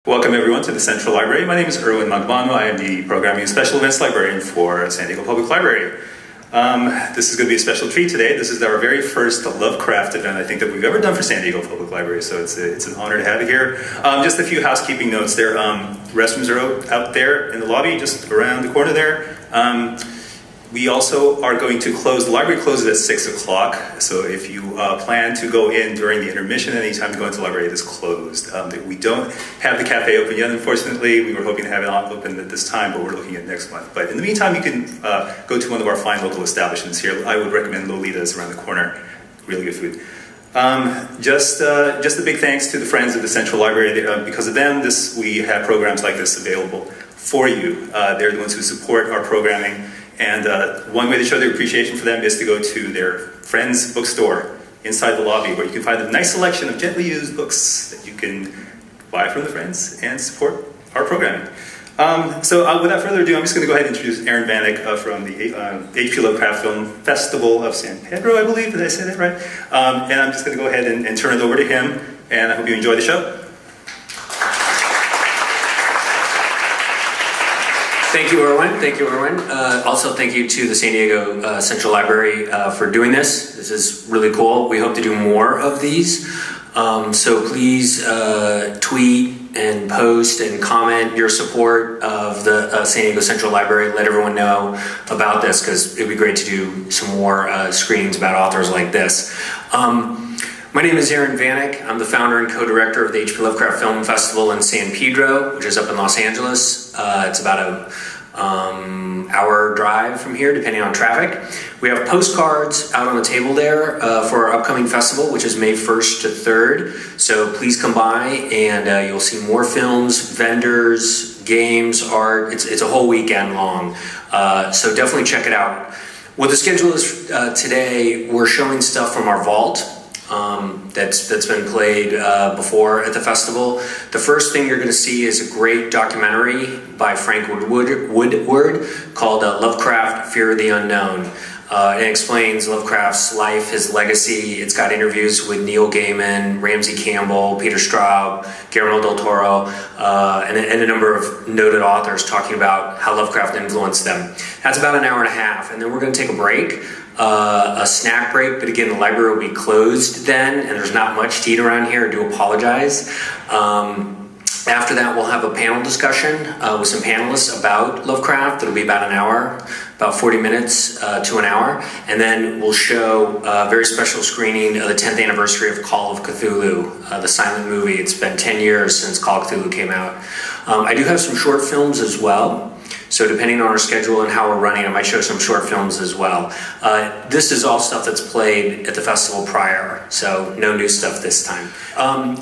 Welcome everyone to the Central Library. My name is Erwin Magbanwa. I am the Programming and Special Events Librarian for San Diego Public Library. This is going to be a special treat today. This is our very first Lovecraft event I think that we've ever done for San Diego Public Library, so it's an honor to have you here. Just a few housekeeping notes there. Restrooms are out there in the lobby, just around the corner there. We also are going to close, the library closes at 6 o'clock, so if you plan to go in during the intermission at any time to go into the library, it is closed. We don't have the cafe open yet, unfortunately. We were hoping to have it open at this time, but we're looking at next month. But in the meantime, you can go to one of our fine local establishments here. I would recommend Lolita's around the corner. Really good food. Just a big thanks to the Friends of the Central Library. Because of them, we have programs like this available for you. They're the ones who support our programming. And one way to show their appreciation for them is to go to their Friends bookstore inside the lobby, where you can find a nice selection of gently used books that you can buy from the Friends and support our programming. So without further ado, I'm just going to go ahead and introduce Aaron Vanek from the H.P. Lovecraft Film Festival of San Pedro, I believe. Did I say that right? And I'm just going to go ahead and turn it over to him, and I hope you enjoy the show. Thank you, Erwin. Thank you, Erwin. Also, thank you to the San Diego Central Library for doing this. This is really cool. We hope to do more of these. So please tweet and post and comment your support of the San Diego Central Library. Let everyone know about this, because it'd be great to do some more screenings about authors like this. My name is Aaron Vanek. I'm the founder and co-director of the H.P. Lovecraft Film Festival in San Pedro, which is up in Los Angeles. It's about an hour drive from here, depending on traffic. We have postcards out on the table there for our upcoming festival, which is May 1st to 3rd. So please come by, and you'll see more films, vendors, games, art. It's a whole weekend long. So definitely check it out. What the schedule is today, we're showing stuff from our vault. That's been played before at the festival. The first thing you're going to see is a great documentary by Frank Woodward called Lovecraft, Fear of the Unknown. It explains Lovecraft's life, his legacy. It's got interviews with Neil Gaiman, Ramsey Campbell, Peter Straub, Guillermo del Toro, and a number of noted authors talking about how Lovecraft influenced them. That's about an hour and a half, and then we're going to take a break. A snack break, but again, the library will be closed then, and there's not much to eat around here. I do apologize. After that, we'll have a panel discussion with some panelists about Lovecraft. It'll be about an hour, about 40 minutes to an hour, and then we'll show a very special screening of the 10th anniversary of Call of Cthulhu, the silent movie. It's been 10 years since Call of Cthulhu came out. I do have some short films as well. So depending on our schedule and how we're running, I might show some short films as well. This is all stuff that's played at the festival prior, so no new stuff this time.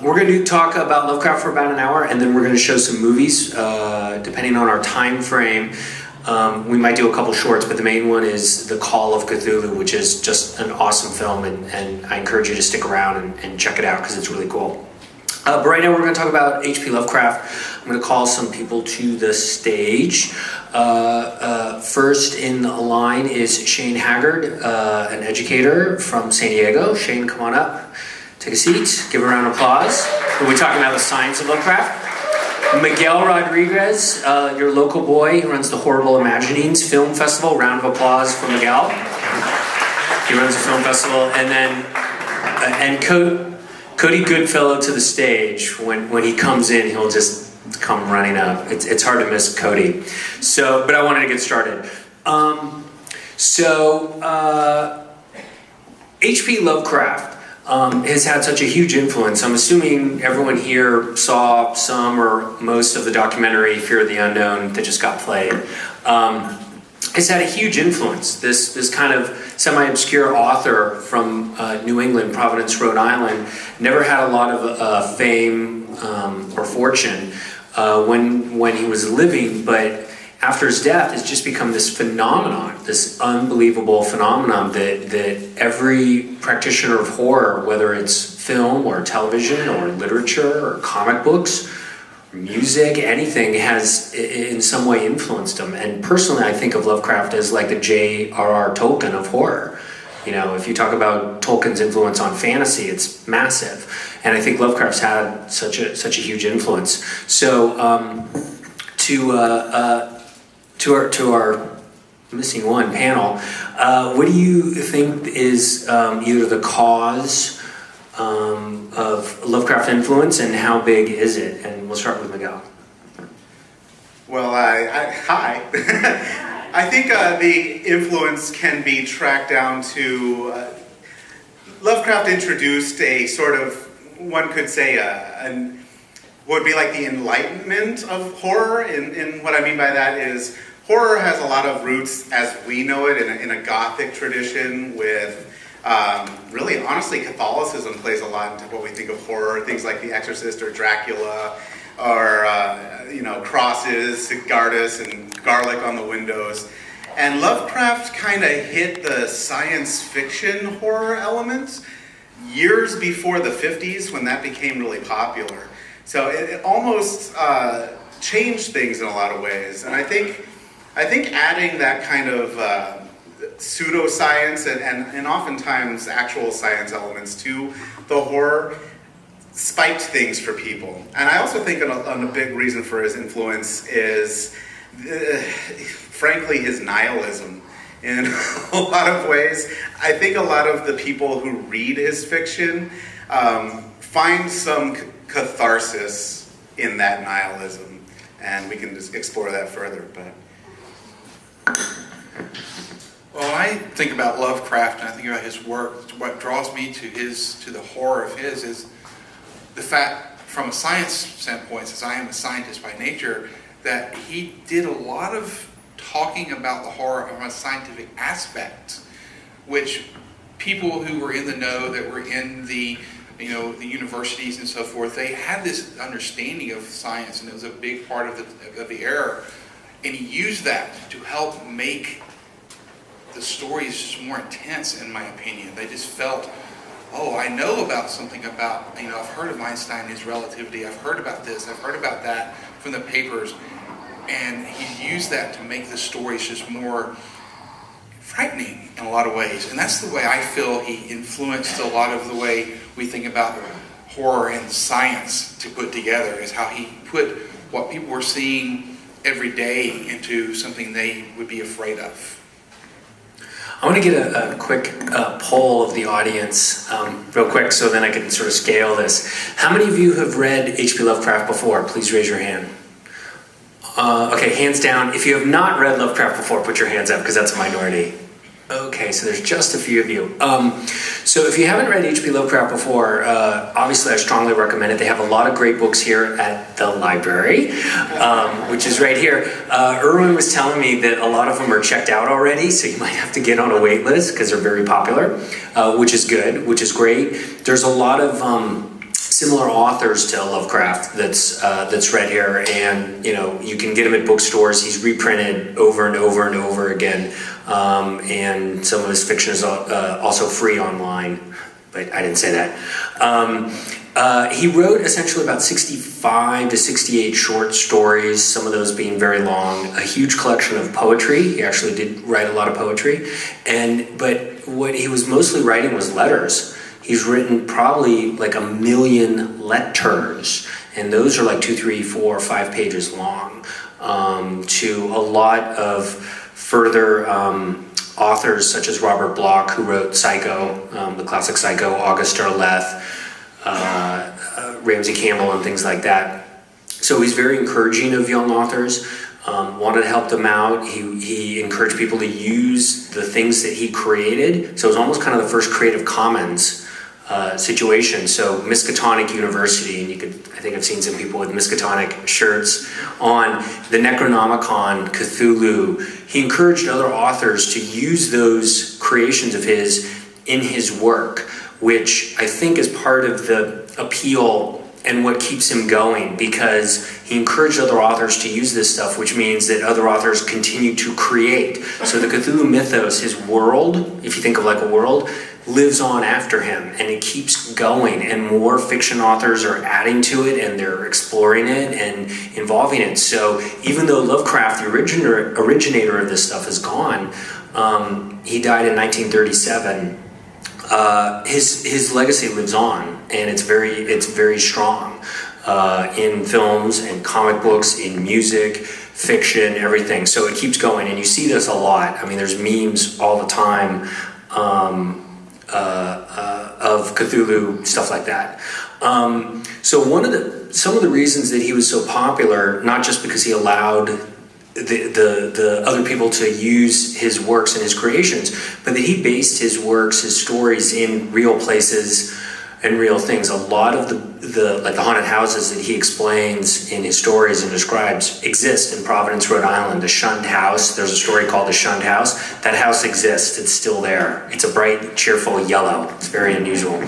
We're going to talk about Lovecraft for about an hour, and then we're going to show some movies. Depending on our time frame, we might do a couple shorts, but the main one is The Call of Cthulhu, which is just an awesome film, and I encourage you to stick around and check it out, because it's really cool. But right now we're going to talk about H.P. Lovecraft. I'm going to call some people to the stage. First in line is Shane Haggard, an educator from San Diego. Shane, come on up. Take a seat. Give a round of applause. We're talking about the science of Lovecraft. Miguel Rodriguez, your local boy, who runs the Horrible Imaginings Film Festival. Round of applause for Miguel. He runs the film festival. And then Cody Goodfellow to the stage. When he comes in, he'll just come running up. It's hard to miss Cody. But I wanted to get started. H.P. Lovecraft has had such a huge influence. I'm assuming everyone here saw some or most of the documentary Fear of the Unknown that just got played. It's had a huge influence. This kind of semi-obscure author from New England, Providence, Rhode Island, never had a lot of fame or fortune when he was living, but after his death, it's just become this phenomenon, this unbelievable phenomenon that every practitioner of horror, whether it's film or television or literature or comic books, music, anything, has in some way influenced him. And personally, I think of Lovecraft as like the J.R.R. Tolkien of horror. You know, if you talk about Tolkien's influence on fantasy, it's massive. and I think Lovecraft's had such a huge influence. So to our missing one panel, what do you think is either the cause of Lovecraft influence, and how big is it? And we'll start with Miguel. Well, hi. I think the influence can be tracked down to Lovecraft introduced a sort of, one could say, would be like the enlightenment of horror. And what I mean by that is horror has a lot of roots as we know it in a Gothic tradition with really, honestly, Catholicism plays a lot into what we think of horror. Things like The Exorcist or Dracula, or crosses, Gardas, and garlic on the windows. And Lovecraft kind of hit the science fiction horror elements years before the 50s when that became really popular. So it almost changed things in a lot of ways. And I think adding that kind of pseudoscience and oftentimes actual science elements to the horror spiked things for people. And I also think a big reason for his influence is, frankly, his nihilism. In a lot of ways, I think a lot of the people who read his fiction find some catharsis in that nihilism. And we can just explore that further. But well, when I think about Lovecraft and I think about his work, what draws me to the horror of his is the fact, from a science standpoint, since I am a scientist by nature, that he did a lot of talking about the horror from a scientific aspect, which people who were in the know, that were in the universities and so forth, they had this understanding of science, and it was a big part of the era. And he used that to help make the stories just more intense, in my opinion. They just felt, oh, I know about something about, I've heard of Einstein and his relativity, I've heard about this, I've heard about that from the papers. And he used that to make the stories just more frightening in a lot of ways. And that's the way I feel he influenced a lot of the way we think about horror and science to put together, is how he put what people were seeing every day into something they would be afraid of. I want to get a quick poll of the audience real quick, so then I can sort of scale this. How many of you have read H.P. Lovecraft before? Please raise your hand. Okay, hands down. If you have not read Lovecraft before, put your hands up, because that's a minority. Okay, so there's just a few of you. So if you haven't read H.P. Lovecraft before, obviously I strongly recommend it. They have a lot of great books here at the library, which is right here. Erwin was telling me that a lot of them are checked out already, so you might have to get on a wait list because they're very popular, which is good, which is great. There's a lot of similar authors to Lovecraft that's read here, and you can get him at bookstores. He's reprinted over and over and over again, and some of his fiction is also free online, but I didn't say that. He wrote essentially about 65 to 68 short stories, some of those being very long, a huge collection of poetry. He actually did write a lot of poetry, but what he was mostly writing was letters. He's written probably like 1 million letters, and those are like 2, 3, 4, 5 pages long, to a lot of further authors such as Robert Bloch, who wrote Psycho, the classic Psycho, August Derleth, Ramsey Campbell, and things like that. So he's very encouraging of young authors. Wanted to help them out. He encouraged people to use the things that he created. So it was almost kind of the first Creative Commons situation. So Miskatonic University, and I think I've seen some people with Miskatonic shirts on, the Necronomicon, Cthulhu. He encouraged other authors to use those creations of his in his work, which I think is part of the appeal and what keeps him going, because he encouraged other authors to use this stuff, which means that other authors continue to create. So the Cthulhu mythos, his world, if you think of like a world, lives on after him, and it keeps going, and more fiction authors are adding to it, and they're exploring it and involving it. So even though Lovecraft, the originator of this stuff, is gone, he died in 1937, his legacy lives on. and it's very strong in films and comic books, in music, fiction, everything. So it keeps going, and you see this a lot. I mean, there's memes all the time of Cthulhu, stuff like that. So some of the reasons that he was so popular, not just because he allowed the other people to use his works and his creations, but that he based his works, his stories in real places and real things. A lot of the haunted houses that he explains in his stories and describes exist in Providence, Rhode Island. The Shunned House, there's a story called The Shunned House. That house exists, it's still there. It's a bright, cheerful yellow. It's very unusual.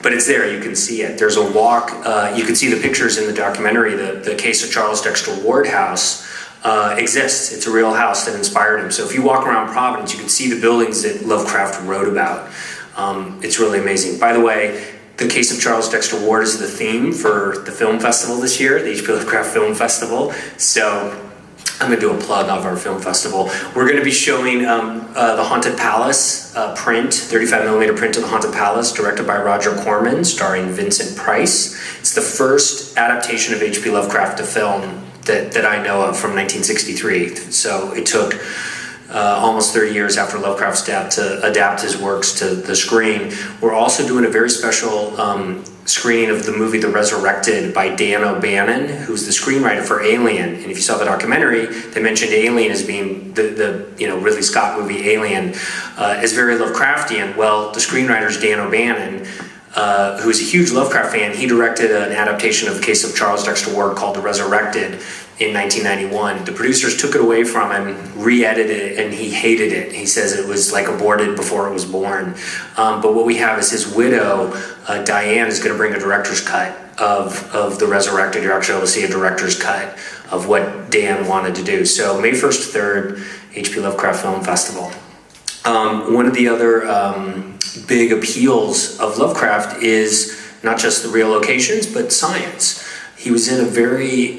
But it's there, you can see it. There's a walk, you can see the pictures in the documentary. The case of Charles Dexter Ward House exists. It's a real house that inspired him. So if you walk around Providence, you can see the buildings that Lovecraft wrote about. It's really amazing. By the way, the case of Charles Dexter Ward is the theme for the film festival this year, the H.P. Lovecraft Film Festival. So I'm going to do a plug of our film festival. We're going to be showing the Haunted Palace print, 35mm print of the Haunted Palace, directed by Roger Corman, starring Vincent Price. It's the first adaptation of H.P. Lovecraft to film that I know of from 1963. So it took almost 30 years after Lovecraft's death to adapt his works to the screen. We're also doing a very special screening of the movie The Resurrected by Dan O'Bannon, who's the screenwriter for Alien. And if you saw the documentary, they mentioned Alien as being the Ridley Scott movie Alien is very Lovecraftian. Well, the screenwriter's Dan O'Bannon, who's a huge Lovecraft fan. He directed an adaptation of the case of Charles Dexter Ward called The Resurrected in 1991. The producers took it away from him, re-edited it, and he hated it. He says it was like aborted before it was born. But what we have is his widow, Diane, is going to bring a director's cut of The Resurrected. You're actually able to see a director's cut of what Dan wanted to do. So May 1st to 3rd, H.P. Lovecraft Film Festival. One of the other big appeals of Lovecraft is not just the real locations, but science. He was in a very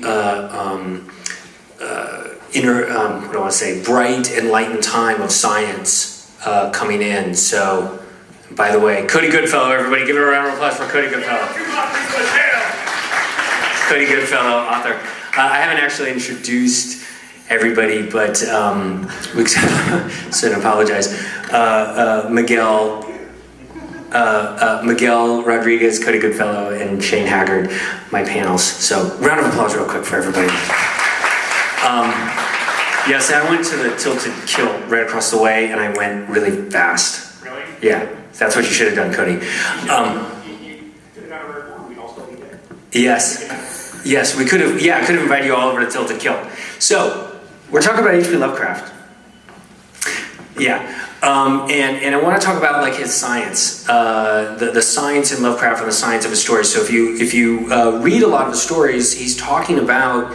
bright, enlightened time of science coming in. So, by the way, Cody Goodfellow, everybody give it a round of applause for Cody Goodfellow. Cody Goodfellow, author. I haven't actually introduced everybody, but we shouldn't apologize. Miguel Rodriguez, Cody Goodfellow, and Shane Haggard, my panels. So, round of applause real quick for everybody. Yes, I went to the Tilted Kilt right across the way, and I went really fast. Really? Yeah, that's what you should have done, Cody. You could have got a report. We'd also be there. Yes, we could have. Yeah, I could have invited you all over to Tilted Kilt. So, we're talking about H.P. Lovecraft. Yeah. And I want to talk about like his science, the science in Lovecraft and the science of his stories. So if you read a lot of his stories, he's talking about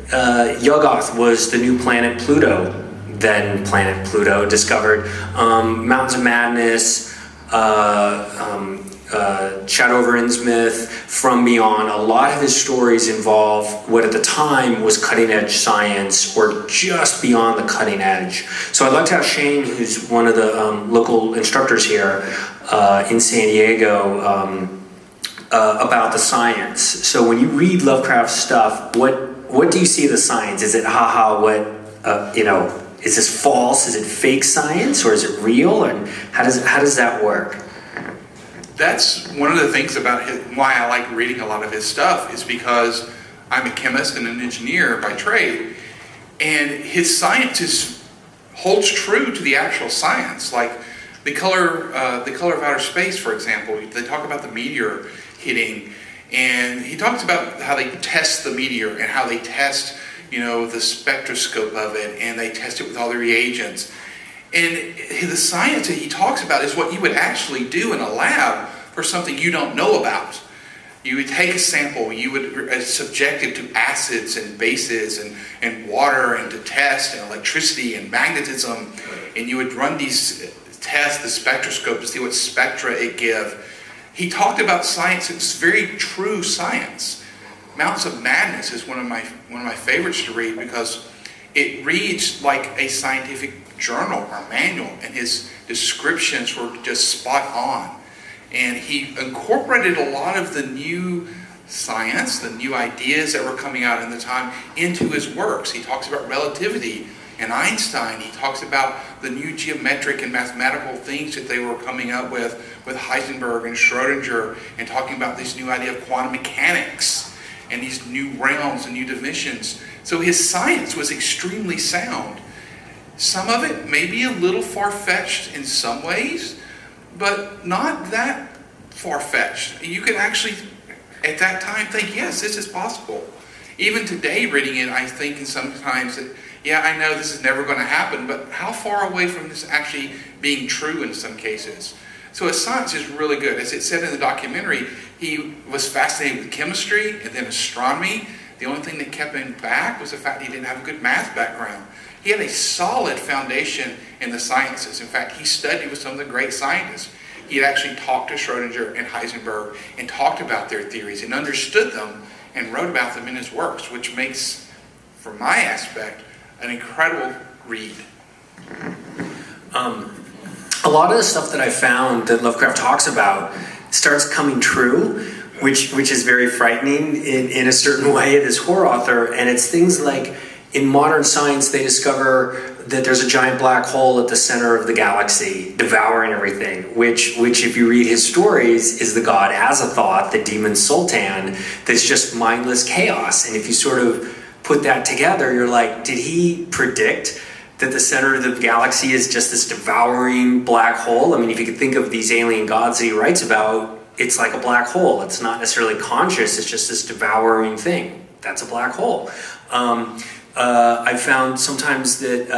Yuggoth was the new planet Pluto, then planet Pluto discovered, Mountains of Madness, Shadow over Innsmouth, From Beyond. A lot of his stories involve what at the time was cutting edge science or just beyond the cutting edge. So I'd like to have Shane, who's one of the local instructors here in San Diego, about the science. So when you read Lovecraft's stuff, what do you see the science? Is it is this false? Is it fake science, or is it real? And how does that work? That's one of the things about why I like reading a lot of his stuff, is because I'm a chemist and an engineer by trade, and his science holds true to the actual science. Like the color of outer space, for example. They talk about the meteor hitting, and he talks about how they test the meteor and how they test, the spectroscope of it, and they test it with all the reagents. And the science that he talks about is what you would actually do in a lab for something you don't know about. You would take a sample, you would subject it to acids and bases and water and to test and electricity and magnetism, and you would run these tests, the spectroscope, to see what spectra it give. He talked about science. It's very true science. Mountains of Madness is one of my favorites to read because it reads like a scientific journal or manual, and his descriptions were just spot on. And he incorporated a lot of the new science, the new ideas that were coming out in the time into his works. He talks about relativity and Einstein. He talks about the new geometric and mathematical things that they were coming up with Heisenberg and Schrodinger, and talking about this new idea of quantum mechanics and these new realms and new dimensions. So his science was extremely sound. Some of it may be a little far-fetched in some ways, but not that far-fetched. You could actually, at that time, think, yes, this is possible. Even today, reading it, I think sometimes that, yeah, I know this is never going to happen, but how far away from this actually being true in some cases? So his science is really good. As it said in the documentary, he was fascinated with chemistry and then astronomy. The only thing that kept him back was the fact he didn't have a good math background. He had a solid foundation in the sciences. In fact, he studied with some of the great scientists. He had actually talked to Schrodinger and Heisenberg and talked about their theories and understood them and wrote about them in his works, which makes, from my aspect, an incredible read. A lot of the stuff that I found that Lovecraft talks about starts coming true, which is very frightening in a certain way, this horror author. And it's things like, in modern science, they discover that there's a giant black hole at the center of the galaxy, devouring everything, which if you read his stories, is the god Azathoth, the demon sultan, that's just mindless chaos. And if you sort of put that together, you're like, did he predict that the center of the galaxy is just this devouring black hole? I mean, if you could think of these alien gods that he writes about, it's like a black hole. It's not necessarily conscious, it's just this devouring thing. That's a black hole. I found sometimes that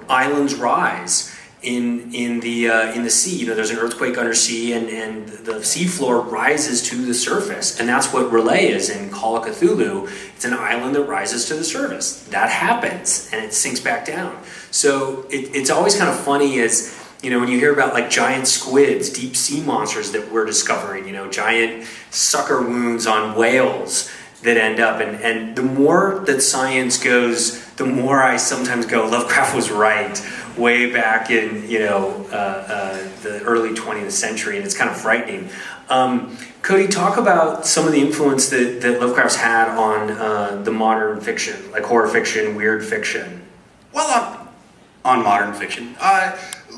islands rise in the sea. There's an earthquake undersea, and the seafloor rises to the surface, and that's what Relay is in Call of Cthulhu. It's an island that rises to the surface. That happens, and it sinks back down. So it's always kind of funny as when you hear about like giant squids, deep sea monsters that we're discovering. Giant sucker wounds on whales that end up, and the more that science goes, the more I sometimes go, Lovecraft was right way back in the early 20th century, and it's kind of frightening. Cody, talk about some of the influence that Lovecraft's had on the modern fiction, like horror fiction, weird fiction. Well, on modern fiction,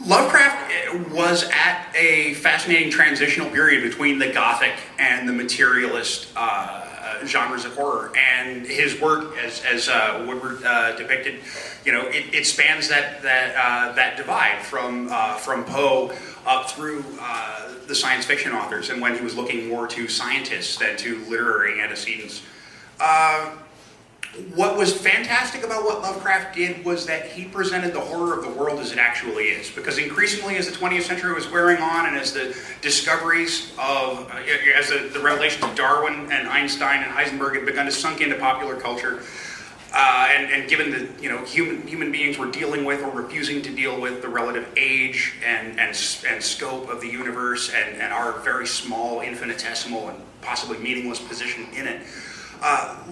Lovecraft was at a fascinating transitional period between the Gothic and the materialist genres of horror, and his work, as Woodward depicted, it spans that divide from Poe up through the science fiction authors, and when he was looking more to scientists than to literary antecedents. What was fantastic about what Lovecraft did was that he presented the horror of the world as it actually is, because increasingly as the 20th century was wearing on, and as the discoveries of, as the revelations of Darwin and Einstein and Heisenberg had begun to sunk into popular culture, and given that human beings were dealing with or refusing to deal with the relative age and scope of the universe and our very small, infinitesimal, and possibly meaningless position in it,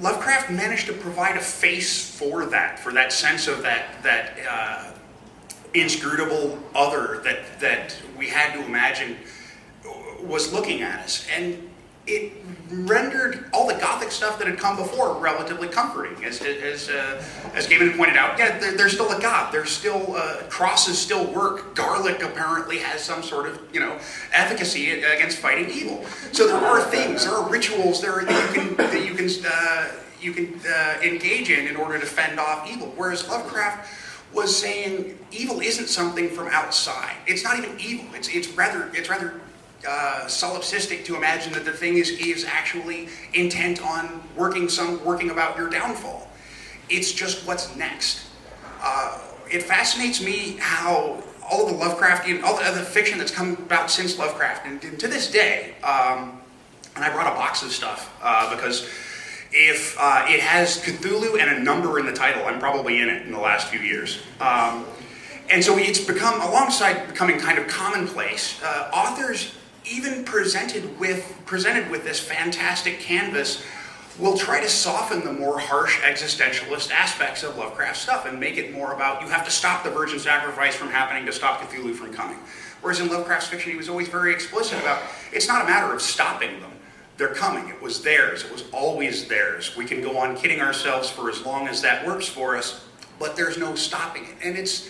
Lovecraft managed to provide a face for that sense of that inscrutable other that we had to imagine was looking at us, and it rendered all the Gothic stuff that had come before relatively comforting. As Gaiman pointed out, yeah, there's still a god. There's still crosses still work. Garlic apparently has some sort of efficacy against fighting evil. So there are things, there are rituals there that you can engage in order to fend off evil. Whereas Lovecraft was saying evil isn't something from outside. It's not even evil. It's rather solipsistic to imagine that the thing is actually intent on working about your downfall. It's just what's next. It fascinates me how all of the Lovecraftian, all the other fiction that's come about since Lovecraft, and to this day, and I brought a box of stuff because if it has Cthulhu and a number in the title, I'm probably in it in the last few years. And so it's become, alongside becoming kind of commonplace, authors even presented with this fantastic canvas will try to soften the more harsh existentialist aspects of Lovecraft stuff and make it more about, you have to stop the virgin sacrifice from happening to stop Cthulhu from coming. Whereas in Lovecraft's fiction, he was always very explicit about, it's not a matter of stopping them. They're coming. It was theirs. It was always theirs. We can go on kidding ourselves for as long as that works for us, but there's no stopping it. And it's,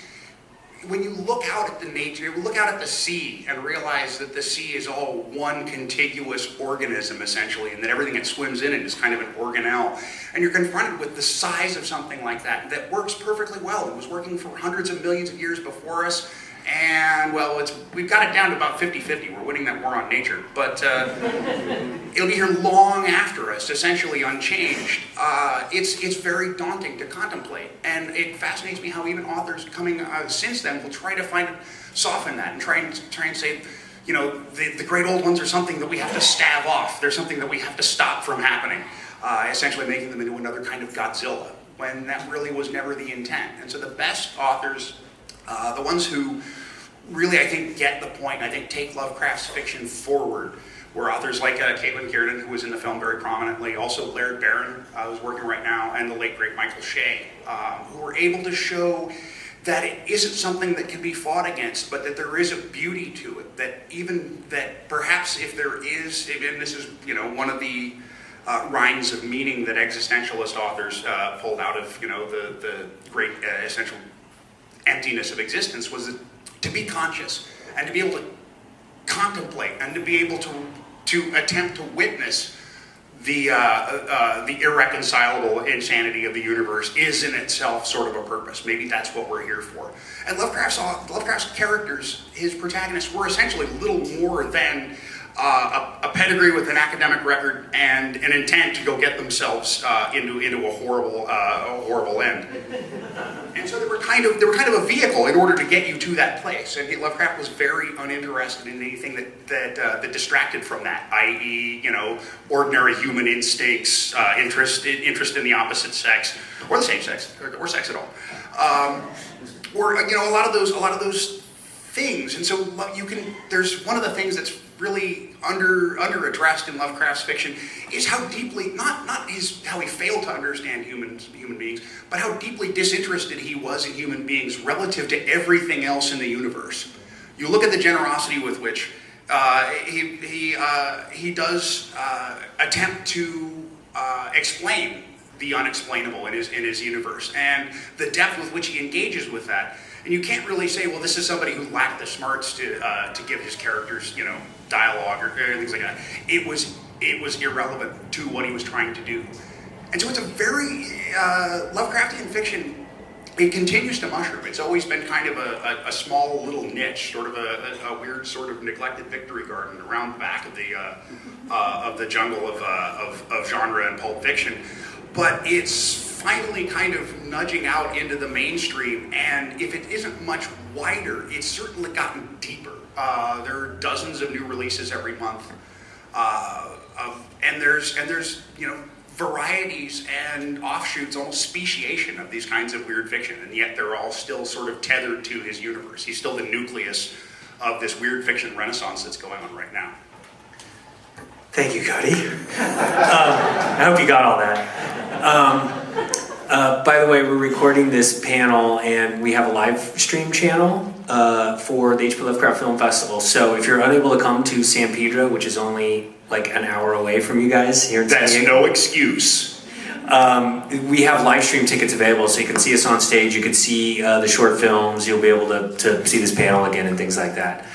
when you look out at the nature, you look out at the sea and realize that the sea is all one contiguous organism, essentially, and that everything it swims in it is kind of an organelle. And you're confronted with the size of something like that that works perfectly well. It was working for hundreds of millions of years before us. And, well, we've got it down to about 50-50. We're winning that war on nature. But it'll be here long after us, essentially unchanged. It's very daunting to contemplate. And it fascinates me how even authors coming since then will try to soften that and try and say, you know, the great old ones are something that we have to stave off. They're something that we have to stop from happening, essentially making them into another kind of Godzilla, when that really was never the intent. And so the best authors, the ones who really, I think, get the point, and I think take Lovecraft's fiction forward, were authors like Caitlin Kiernan, who was in the film very prominently, also Laird Barron, who's working right now, and the late, great Michael Shea, who were able to show that it isn't something that can be fought against, but that there is a beauty to it, that perhaps if there is, and this is, you know, one of the rhymes of meaning that existentialist authors pulled out of, you know, the great essential emptiness of existence, was to be conscious and to be able to contemplate and to be able to attempt to witness the irreconcilable insanity of the universe is in itself sort of a purpose. Maybe that's what we're here for. And Lovecraft's characters, his protagonists, were essentially little more than a pedigree with an academic record and an intent to go get themselves into a horrible end. And so they were kind of a vehicle in order to get you to that place. And Lovecraft was very uninterested in anything that distracted from that, i.e., you know, ordinary human instincts, interest in the opposite sex, or the same sex, or sex at all, or you know, a lot of those things. And so there's one of the things that's really under addressed in Lovecraft's fiction is how deeply, not how he failed to understand human beings, but how deeply disinterested he was in human beings relative to everything else in the universe. You look at the generosity with which he does attempt to explain the unexplainable in his universe, and the depth with which he engages with that. And you can't really say, well, this is somebody who lacked the smarts to give his characters, you know, dialogue or things like that. It was irrelevant to what he was trying to do. And so it's a very Lovecraftian fiction. It continues to mushroom. It's always been kind of a small little niche, sort of a weird sort of neglected victory garden around the back of the jungle of genre and pulp fiction. But it's finally kind of nudging out into the mainstream, and if it isn't much wider, it's certainly gotten deeper. There are dozens of new releases every month, and there's you know, varieties and offshoots, almost speciation of these kinds of weird fiction, and yet they're all still sort of tethered to his universe. He's still the nucleus of this weird fiction renaissance that's going on right now. Thank you, Cody. I hope you got all that. By the way, we're recording this panel, and we have a live stream channel for the H.P. Lovecraft Film Festival. So if you're unable to come to San Pedro, which is only like an hour away from you guys here in San Diego, that's no excuse. We have live stream tickets available, so you can see us on stage. You can see the short films. You'll be able to see this panel again and things like that.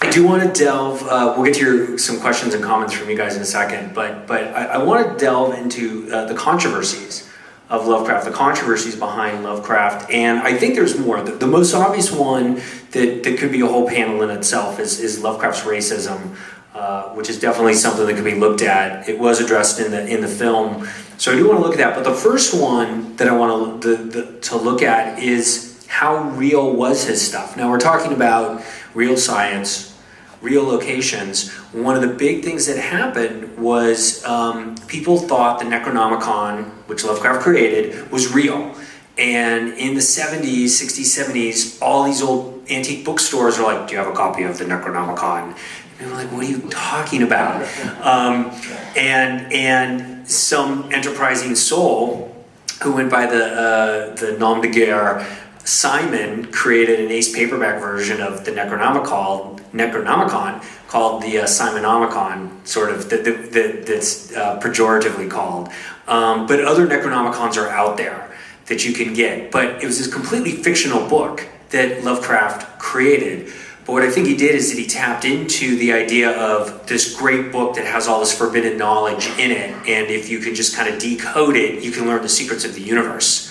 I do want to delve, we'll get to some questions and comments from you guys in a second, but I want to delve into the controversies of Lovecraft, the controversies behind Lovecraft, and I think there's more. The most obvious one that could be a whole panel in itself is Lovecraft's racism, which is definitely something that could be looked at. It was addressed in the film, so I do want to look at that, but the first one that I want to look at is how real was his stuff. Now we're talking about real science, real locations. One of the big things that happened was people thought the Necronomicon, which Lovecraft created, was real. And in the 70s, 60s, 70s, all these old antique bookstores are like, do you have a copy of the Necronomicon? And we're like, what are you talking about? And some enterprising soul who went by the nom de guerre Simon created an ace paperback version of the Necronomicon called the Simonomicon, sort of, that's pejoratively called. But other Necronomicons are out there that you can get. But it was this completely fictional book that Lovecraft created. But what I think he did is that he tapped into the idea of this great book that has all this forbidden knowledge in it, and if you can just kind of decode it, you can learn the secrets of the universe,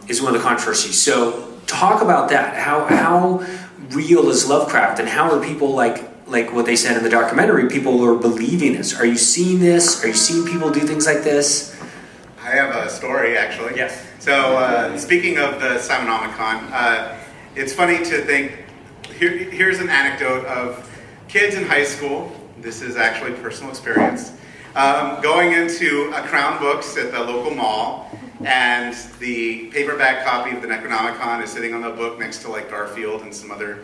is one of the controversies. So talk about that. How real is Lovecraft, and how are people like what they said in the documentary, people are believing this? Are you seeing this? Are you seeing people do things like this? I have a story, actually. Yes. So, speaking of the Simonomicon, it's funny to think, here's an anecdote of kids in high school, this is actually personal experience, going into a Crown Books at the local mall, and the paperback copy of the Necronomicon is sitting on the book next to like Garfield and some other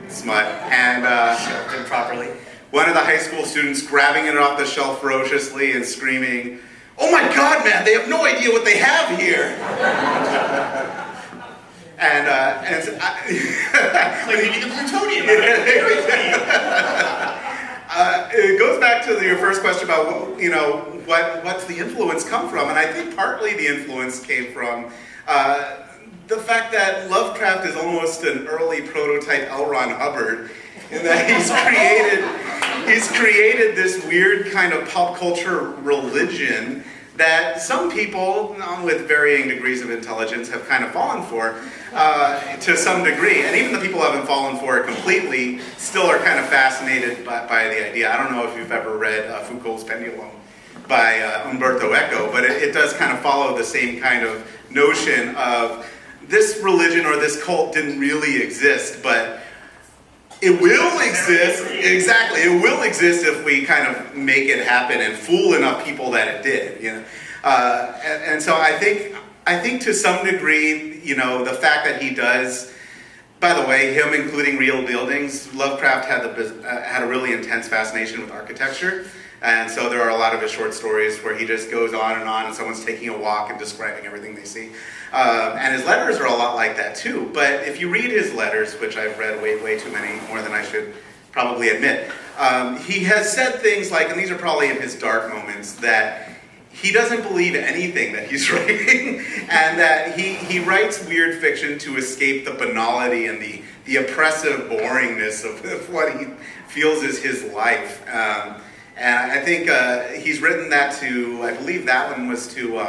smut, and Shoved in properly. one of the high school students grabbing it off the shelf ferociously and screaming, "Oh my God, man, they have no idea what they have here." and Like maybe the plutonium. it goes back to your first question about what's the influence come from, and I think partly the influence came from the fact that Lovecraft is almost an early prototype L. Ron Hubbard, in that he's created this weird kind of pop culture religion that some people, with varying degrees of intelligence, have kind of fallen for to some degree. And even the people who haven't fallen for it completely still are kind of fascinated by the idea. I don't know if you've ever read Foucault's Pendulum by Umberto Eco, but it does kind of follow the same kind of notion of this religion or this cult didn't really exist, but it will exist. Exactly, it will exist if we kind of make it happen and fool enough people that it did. And so I think to some degree, the fact that he does. By the way, him including real buildings, Lovecraft had a really intense fascination with architecture, and so there are a lot of his short stories where he just goes on, and someone's taking a walk and describing everything they see. And his letters are a lot like that too. But if you read his letters, which I've read way too many, more than I should probably admit, he has said things like, and these are probably in his dark moments, that he doesn't believe anything that he's writing, and that he writes weird fiction to escape the banality and the oppressive boringness of what he feels is his life. And I think he's written that to, I believe that one was to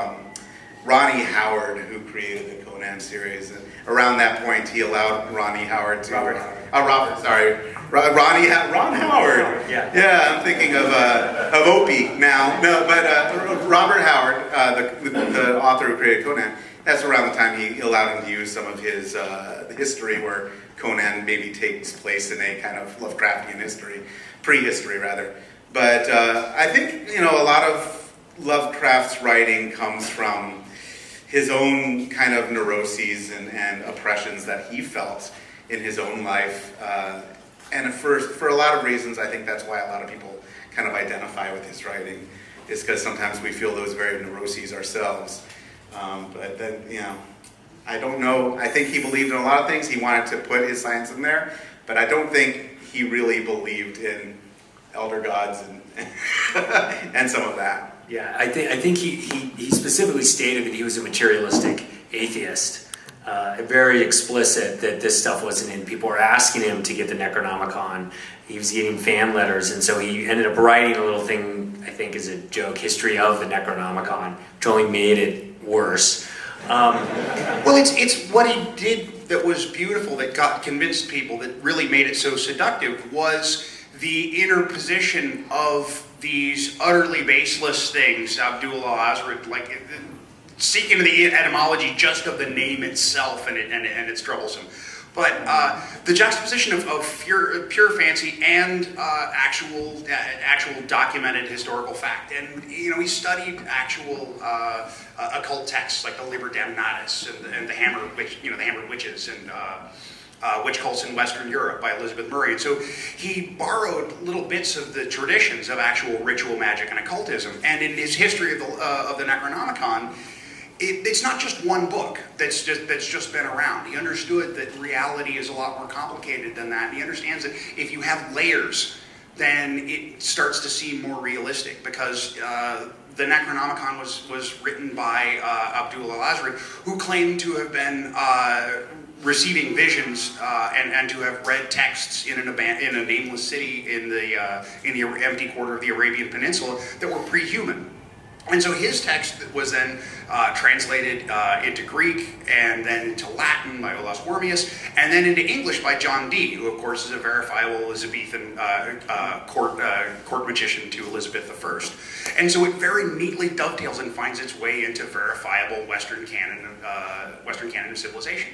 Ronnie Howard, who created the Conan series. And around that point, he allowed Ronnie Howard to... Ron Howard. Yeah, I'm thinking of Opie now. No, but Robert Howard, the author who created Conan, that's around the time he allowed him to use some of his history where Conan maybe takes place in a kind of Lovecraftian history, prehistory rather. But I think, a lot of Lovecraft's writing comes from his own kind of neuroses and oppressions that he felt in his own life. And for a lot of reasons, I think that's why a lot of people kind of identify with his writing, is because sometimes we feel those very neuroses ourselves. But then, I don't know. I think he believed in a lot of things. He wanted to put his science in there, but I don't think he really believed in elder gods and some of that. Yeah, I think he specifically stated that he was a materialistic atheist. Very explicit that this stuff wasn't in. People were asking him to get the Necronomicon. He was getting fan letters, and so he ended up writing a little thing, I think is a joke, history of the Necronomicon, which only made it worse. Well, it's what he did that was beautiful, that convinced people, that really made it so seductive, was the interposition of these utterly baseless things. Abdullah Azrid, seek into the etymology just of the name itself, and it's troublesome. But the juxtaposition of pure fancy and actual documented historical fact, and he studied actual occult texts like the Liber Damnatus and the Hammered Witches and witch cults in Western Europe by Elizabeth Murray. And so he borrowed little bits of the traditions of actual ritual magic and occultism. And in his history of the Necronomicon, it's not just one book that's just been around. He understood that reality is a lot more complicated than that. And he understands that if you have layers, then it starts to seem more realistic, because the Necronomicon was written by Abdul al-Azri, who claimed to have been receiving visions and to have read texts in a nameless city in the empty quarter of the Arabian Peninsula that were pre-human. And so his text was then translated into Greek, and then into Latin by Olaus Wormius, and then into English by John Dee, who of course is a verifiable Elizabethan court magician to Elizabeth I. And so it very neatly dovetails and finds its way into verifiable Western canon of civilization.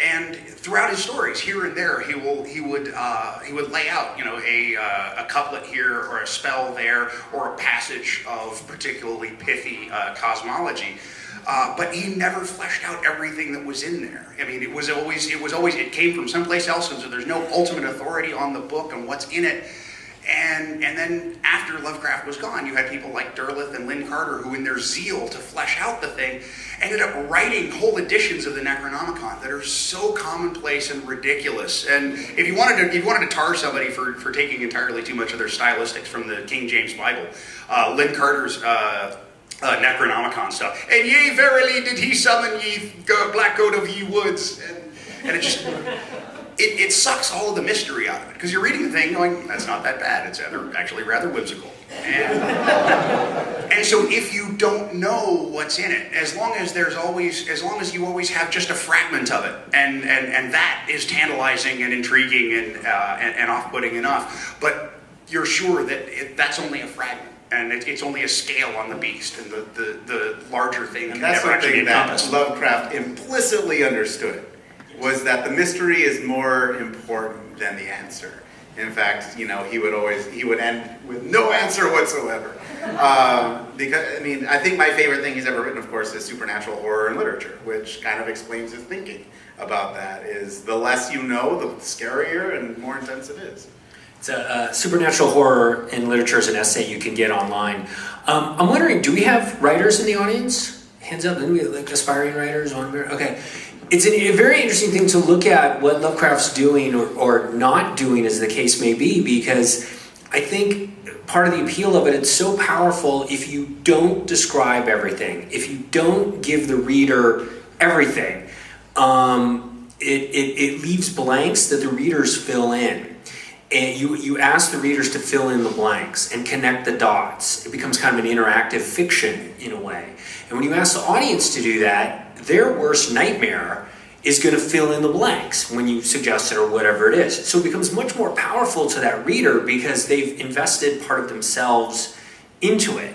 And throughout his stories, here and there, he would lay out, a couplet here or a spell there or a passage of particularly pithy cosmology, but he never fleshed out everything that was in there. I mean, it came from someplace else, and so there's no ultimate authority on the book and what's in it. And then after Lovecraft was gone, you had people like Derleth and Lynn Carter, who in their zeal to flesh out the thing, ended up writing whole editions of the Necronomicon that are so commonplace and ridiculous. And if you wanted to tar somebody for taking entirely too much of their stylistics from the King James Bible, Lynn Carter's Necronomicon stuff. And yea, verily did he summon ye black goat of ye woods. And it just... It sucks all of the mystery out of it, because you're reading the thing going, that's not that bad. It's actually rather whimsical. And so if you don't know what's in it, as long as you always have just a fragment of it, and that is tantalizing and intriguing and off-putting enough, but you're sure that that's only a fragment. And it's only a scale on the beast, and the larger thing can never actually be encompassed. That's something that Lovecraft implicitly understood, was that the mystery is more important than the answer. In fact, he would end with no answer whatsoever. Because, I think my favorite thing he's ever written, of course, is supernatural horror in literature, which kind of explains his thinking about that, is the less you know, the scarier and more intense it is. It's a supernatural horror in literature is an essay you can get online. I'm wondering, do we have writers in the audience? Hands up, then we like aspiring writers. Okay. It's a very interesting thing to look at what Lovecraft's doing or not doing, as the case may be, because I think part of the appeal of it, it's so powerful if you don't describe everything, if you don't give the reader everything, it leaves blanks that the readers fill in. And you ask the readers to fill in the blanks and connect the dots. It becomes kind of an interactive fiction in a way. And when you ask the audience to do that, their worst nightmare is going to fill in the blanks when you suggest it or whatever it is. So it becomes much more powerful to that reader because they've invested part of themselves into it.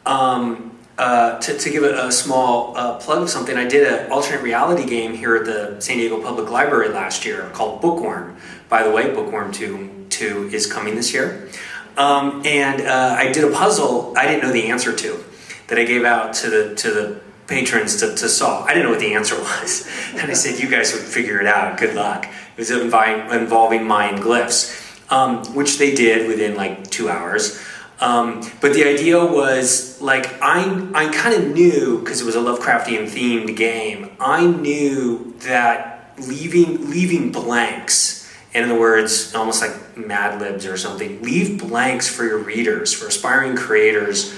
To give a small plug of something, I did an alternate reality game here at the San Diego Public Library last year called Bookworm. By the way, Bookworm 2 is coming this year. And I did a puzzle I didn't know the answer to that I gave out to the patrons to solve. I didn't know what the answer was. And I said, you guys would figure it out. Good luck. It was involving Mayan glyphs, which they did within like 2 hours. But the idea was, like, I kind of knew, because it was a Lovecraftian themed game, I knew that leaving blanks, and in other words, almost like Mad Libs or something, leave blanks for your readers, for aspiring creators,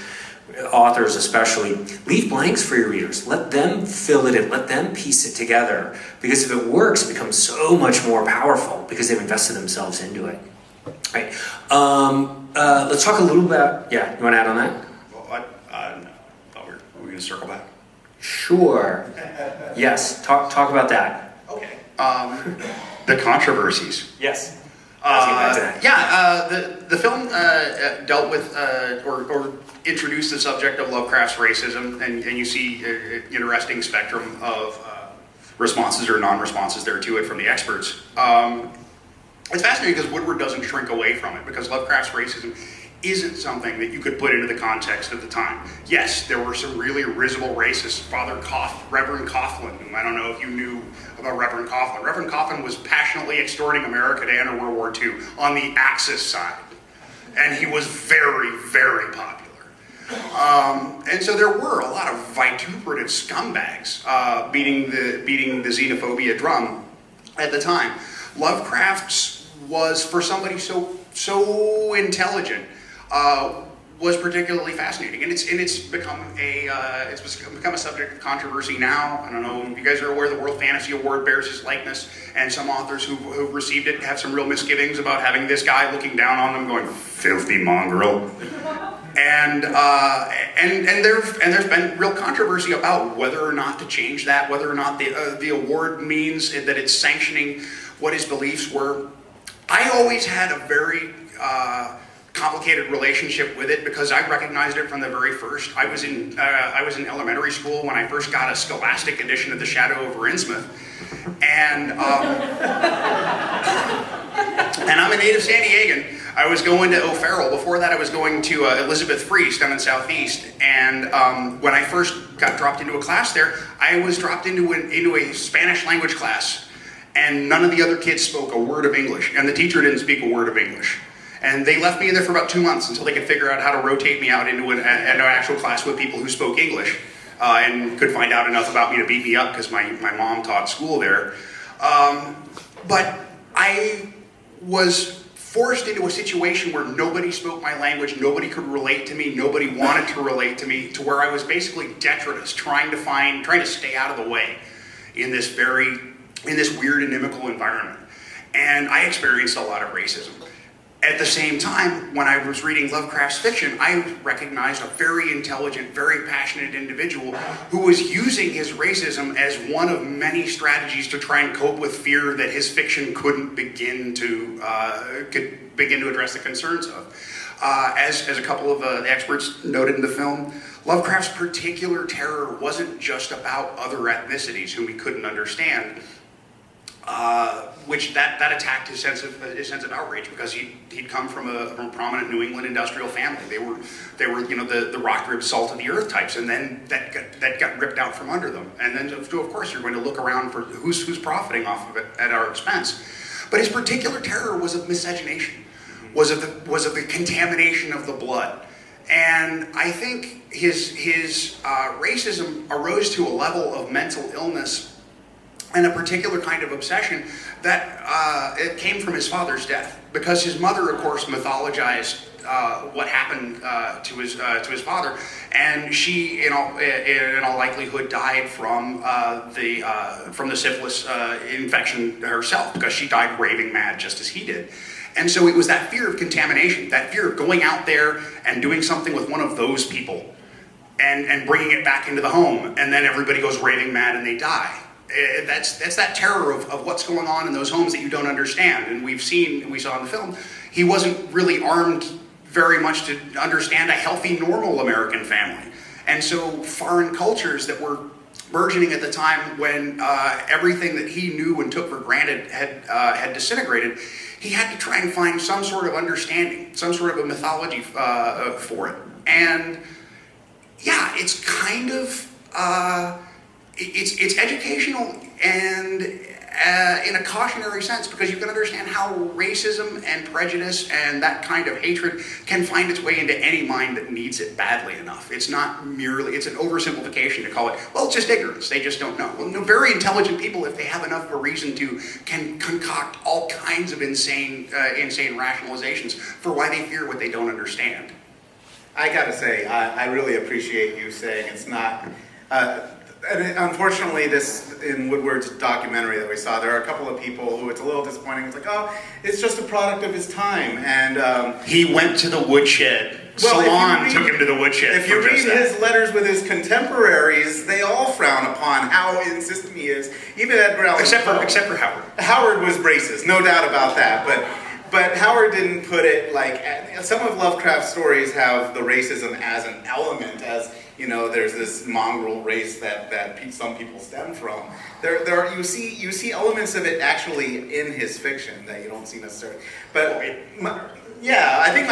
authors especially. Leave blanks for your readers. Let them fill it in. Let them piece it together. Because if it works, it becomes so much more powerful because they've invested themselves into it. Right. Let's talk a little about... Yeah, you want to add on that? Well, no. Are we going to circle back? Sure. Yes, talk about that. Okay. The controversies. Yes. The film dealt with or introduced the subject of Lovecraft's racism, and you see an interesting spectrum of responses or non-responses there to it from the experts. It's fascinating because Woodward doesn't shrink away from it, because Lovecraft's racism isn't something that you could put into the context of the time. Yes, there were some really risible racists. Reverend Coughlin, whom I don't know if you knew about Reverend Coughlin. Reverend Coughlin was passionately extorting America to enter World War II on the Axis side. And he was very, very popular. And so there were a lot of vituperative scumbags beating the xenophobia drum at the time. Lovecraft's was, for somebody so intelligent, was particularly fascinating, and it's become a subject of controversy now. I don't know if you guys are aware the World Fantasy Award bears his likeness, and some authors who've received it have some real misgivings about having this guy looking down on them, going "filthy mongrel." And there's been real controversy about whether or not to change that, whether or not the award means that it's sanctioning what his beliefs were. I always had a very complicated relationship with it because I recognized it from the very first. I was in elementary school when I first got a Scholastic edition of The Shadow over Innsmouth, and I'm a native San Diegan. I was going to O'Farrell. Before that, I was going to Elizabeth Freese down in Southeast. And when I first got dropped into a class there, I was dropped into a Spanish language class, and none of the other kids spoke a word of English, and the teacher didn't speak a word of English. And they left me in there for about 2 months until they could figure out how to rotate me out into an actual class with people who spoke English and could find out enough about me to beat me up because my mom taught school there. But I was forced into a situation where nobody spoke my language, nobody could relate to me, nobody wanted to relate to me, to where I was basically detritus, trying to stay out of the way in this weird inimical environment. And I experienced a lot of racism. At the same time, when I was reading Lovecraft's fiction, I recognized a very intelligent, very passionate individual who was using his racism as one of many strategies to try and cope with fear that his fiction couldn't begin to address the concerns of. As a couple of the experts noted in the film, Lovecraft's particular terror wasn't just about other ethnicities whom he couldn't understand. Which that attacked his sense of outrage, because he'd come from a prominent New England industrial family. They were the rock rib salt of the earth types, and then that got ripped out from under them. And then of course you're going to look around for who's profiting off of it at our expense. But his particular terror was of miscegenation, was of the contamination of the blood. And I think his racism arose to a level of mental illness and a particular kind of obsession that it came from his father's death, because his mother, of course, mythologized what happened to his father, and she, in all likelihood, died from the syphilis infection herself, because she died raving mad just as he did. And so it was that fear of contamination, that fear of going out there and doing something with one of those people, and bringing it back into the home, and then everybody goes raving mad and they die. That's that terror of what's going on in those homes that you don't understand. And we saw in the film, he wasn't really armed very much to understand a healthy, normal American family. And so foreign cultures that were burgeoning at the time, when everything that he knew and took for granted had disintegrated, he had to try and find some sort of understanding, some sort of a mythology for it. And yeah, it's kind of... It's educational and in a cautionary sense, because you can understand how racism and prejudice and that kind of hatred can find its way into any mind that needs it badly enough. It's not merely, it's an oversimplification to call it, well, it's just ignorance, they just don't know. Well, very intelligent people, if they have enough of a reason to, can concoct all kinds of insane rationalizations for why they fear what they don't understand. I gotta say, I really appreciate you saying it's not... And unfortunately, in Woodward's documentary that we saw, there are a couple of people who it's a little disappointing. It's like, oh, it's just a product of his time. And he went to the woodshed. Well, Salon took him to the woodshed. If you read his letters with his contemporaries, they all frown upon how insistent he is. Even Edgar Allan Poe. Except for Howard. Howard was racist, no doubt about that. But Howard didn't put it like... Some of Lovecraft's stories have the racism as an element, as... there's this mongrel race that some people stem from. You see elements of it actually in his fiction that you don't see necessarily. But I think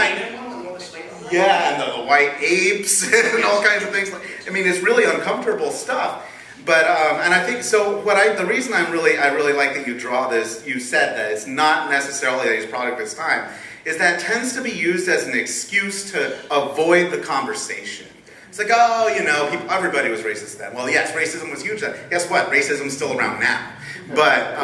and the white apes and all kinds of things. It's really uncomfortable stuff. But and I think so. The reason I really like that you draw this. You said that it's not necessarily that he's a product of his time. Is that tends to be used as an excuse to avoid the conversation. It's like, oh, everybody was racist then. Well, yes, racism was huge then. Guess what? Racism's still around now. But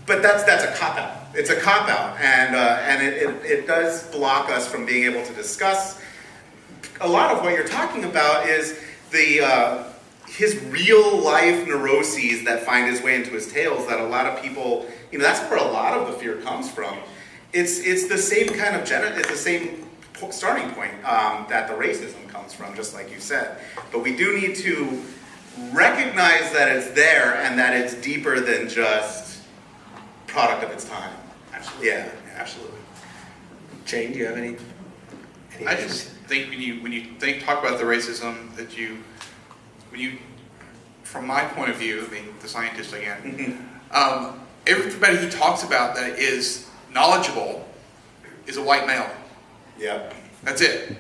but that's a cop-out. It's a cop-out, and it does block us from being able to discuss. A lot of what you're talking about is his real-life neuroses that find his way into his tales that a lot of people, that's where a lot of the fear comes from. It's the same kind of it's the same starting point that the racism comes from, just like you said. But we do need to recognize that it's there and that it's deeper than just product of its time. Absolutely. Yeah. Absolutely. Jane, do you have any? I just think when you talk about the racism from my point of view, the scientist again, everybody he talks about that is knowledgeable is a white male. Yeah. That's it.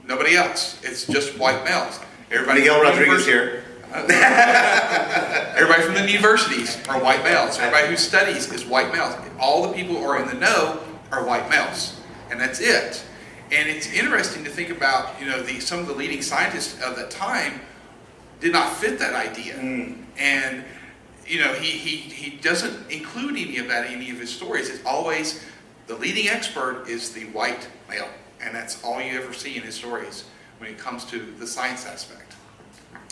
Nobody else. It's just white males. Everybody. Miguel Rodriguez here. Everybody from the universities are white males. Everybody who studies is white males. All the people who are in the know are white males, and that's it. And it's interesting to think about, some of the leading scientists of that time did not fit that idea, and he doesn't include any of that in any of his stories. It's always the leading expert is the white male, and that's all you ever see in his stories when it comes to the science aspect.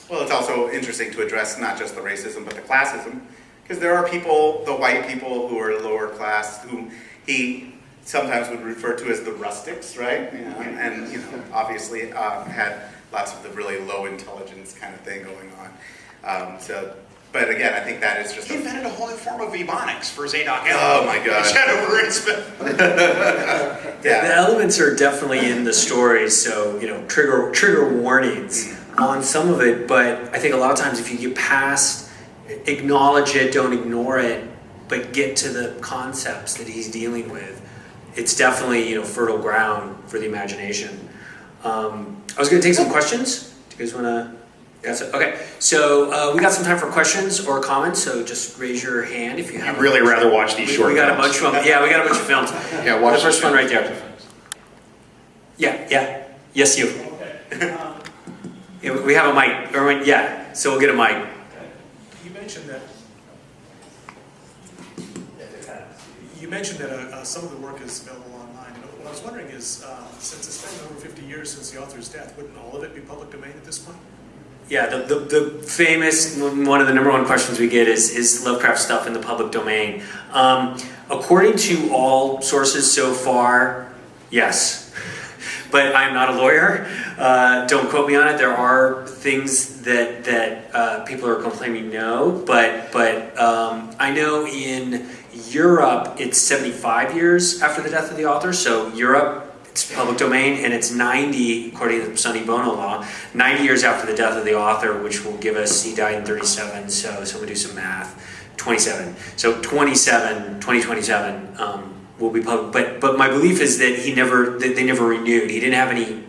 Well, it's also interesting to address not just the racism, but the classism, because there are people, the white people who are lower class, whom he sometimes would refer to as the rustics, right? And obviously had lots of the really low intelligence kind of thing going on. But again, I think that is just He invented a whole new form of ebonics for Zadok. Oh my God! Yeah, the elements are definitely in the stories, so trigger warnings on some of it. But I think a lot of times, if you get past, acknowledge it, don't ignore it, but get to the concepts that he's dealing with, it's definitely fertile ground for the imagination. I was going to take some questions. Do you guys want to? Okay, so we got some time for questions or comments, so just raise your hand if you have. I'd really rather watch these short We got films. a bunch of them. Yeah, we got a bunch of films. Yeah, watch the first the one right there. Yeah. Yes, you. Okay. Yeah, we have a mic. Erwin, yeah, so we'll get a mic. You mentioned that some of the work is available online. And what I was wondering is, since it's been over 50 years since the author's death, wouldn't all of it be public domain at this point? Yeah, the famous, one of the number one questions we get is Lovecraft stuff in the public domain? According to all sources so far, yes. But I'm not a lawyer. Don't quote me on it. There are things that people are complaining no. But I know in Europe it's 75 years after the death of the author. So Europe, it's public domain, and it's 90, according to the Sonny Bono law, 90 years after the death of the author, which will give us, he died in 37, so someone do some math, 27. So 2027 will be public. But my belief is that they never renewed. He didn't have any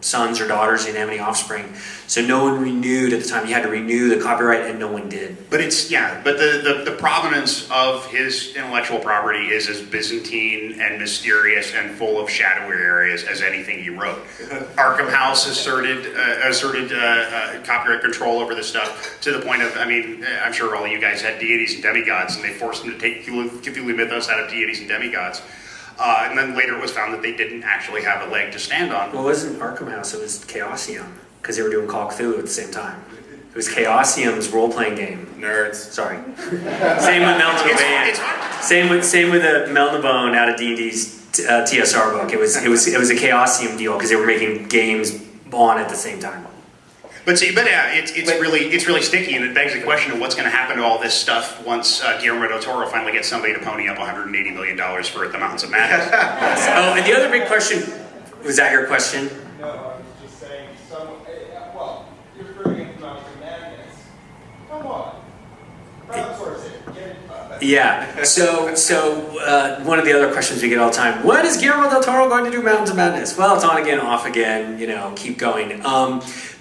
sons or daughters, he didn't have any offspring. So no one renewed at the time. He had to renew the copyright, and no one did. But the provenance of his intellectual property is as Byzantine and mysterious and full of shadowy areas as anything he wrote. Arkham House asserted copyright control over this stuff to the point of, I'm sure all of you guys had deities and demigods, and they forced them to take Cthulhu mythos out of deities and demigods. And then later it was found that they didn't actually have a leg to stand on. Well, it wasn't Arkham House, it was Chaosium, because they were doing Call of Cthulhu at the same time. It was Chaosium's role-playing game. Nerds. Sorry. Same with Mel in the Bone. Same with the Mel in the Bone out of D&D's TSR book. It was a Chaosium deal because they were making games on at the same time. It's really sticky, and it begs the question of what's going to happen to all this stuff once Guillermo del Toro finally gets somebody to pony up $180 million for The Mountains of Madness. Oh, and the other big question, was that your question? No, I was just saying, you're proving it Mountains of Madness. Come on. Crowdsource it. Yeah. So one of the other questions we get all the time: when is Guillermo del Toro going to do Mountains of Madness? Well, it's on again, off again. Keep going.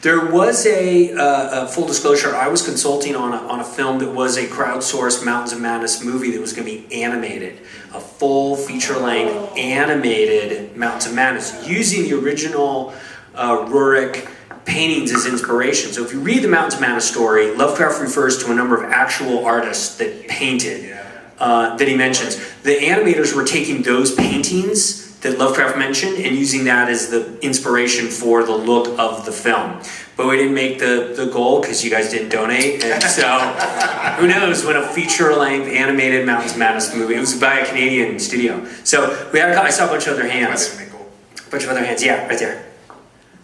There was a full disclosure. I was consulting on a film that was a crowdsourced Mountains of Madness movie that was going to be animated, a full feature-length animated Mountains of Madness using the original Rurik paintings as inspiration. So if you read the Mountains of Madness story, Lovecraft refers to a number of actual artists that painted that he mentions. The animators were taking those paintings that Lovecraft mentioned and using that as the inspiration for the look of the film. But we didn't make the goal because you guys didn't donate. And so who knows when a feature-length animated Mountains of Madness movie, it was by a Canadian studio. So I saw a bunch of other hands. Yeah, right there.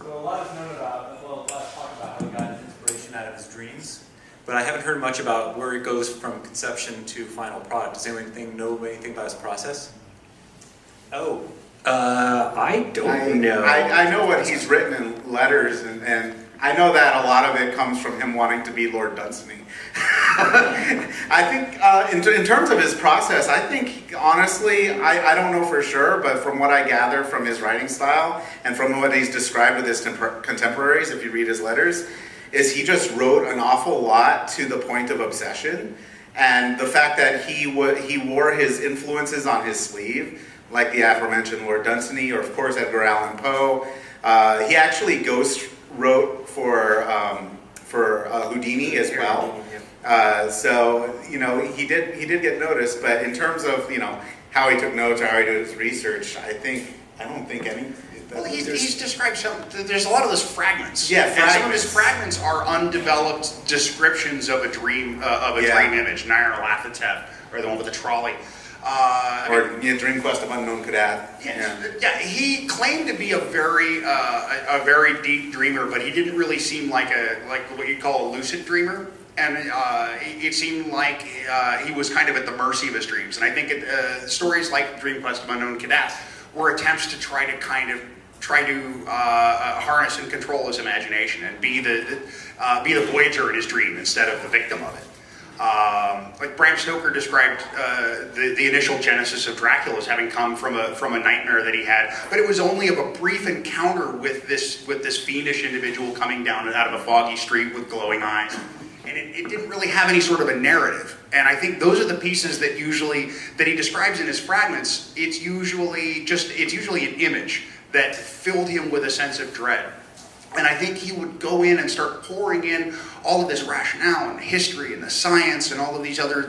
So a lot is known about, well, a lot of talk about how he got his inspiration out of his dreams, but I haven't heard much about where it goes from conception to final product. Does anyone know anything about his process? Oh. I don't know. I know what he's written in letters, and I know that a lot of it comes from him wanting to be Lord Dunsany. I think in terms of his process, I think, honestly, I don't know for sure, but from what I gather from his writing style and from what he's described with his contemporaries, if you read his letters, is he just wrote an awful lot to the point of obsession. And the fact that he wore his influences on his sleeve, like the aforementioned Lord Dunsany, or of course Edgar Allan Poe. He actually ghost wrote for Houdini as well. So he did get noticed, but in terms of how he took notes or how he did his research, I don't think any. Well, he's described some. There's a lot of those fragments. Yeah, fragments. And some of his fragments are undeveloped descriptions of a dream dream image. Nyarlathotep, or the one with the trolley. Dream Quest of Unknown Kadath. Yeah, he claimed to be a very deep dreamer, but he didn't really seem like what you'd call a lucid dreamer. And it seemed like he was kind of at the mercy of his dreams. And I think stories like Dream Quest of Unknown Kadath were attempts to try to harness and control his imagination and be the voyager in his dream instead of the victim of it. Like Bram Stoker described the initial genesis of Dracula as having come from a nightmare that he had, but it was only of a brief encounter with this fiendish individual coming down and out of a foggy street with glowing eyes, and it didn't really have any sort of a narrative. And I think those are the pieces that he describes in his fragments. It's usually an image that filled him with a sense of dread. And I think he would go in and start pouring in all of this rationale and history and the science and all these other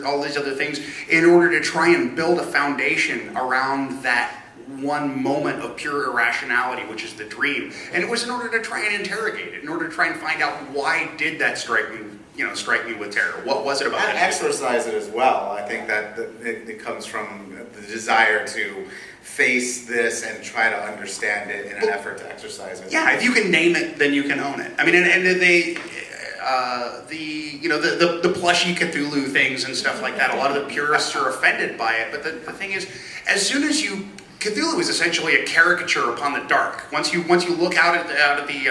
things in order to try and build a foundation around that one moment of pure irrationality, which is the dream. And it was in order to try and interrogate it, in order to try and find out why did that strike me with terror. What was it about that? And exorcise it as well. I think that it comes from the desire to face this and try to understand it in an effort to exercise it. Yeah, if you can name it, then you can own it. I mean, and the plushy Cthulhu things and stuff like that. A lot of the purists are offended by it, but the thing is, as soon as Cthulhu is essentially a caricature upon the dark. Once you look out at the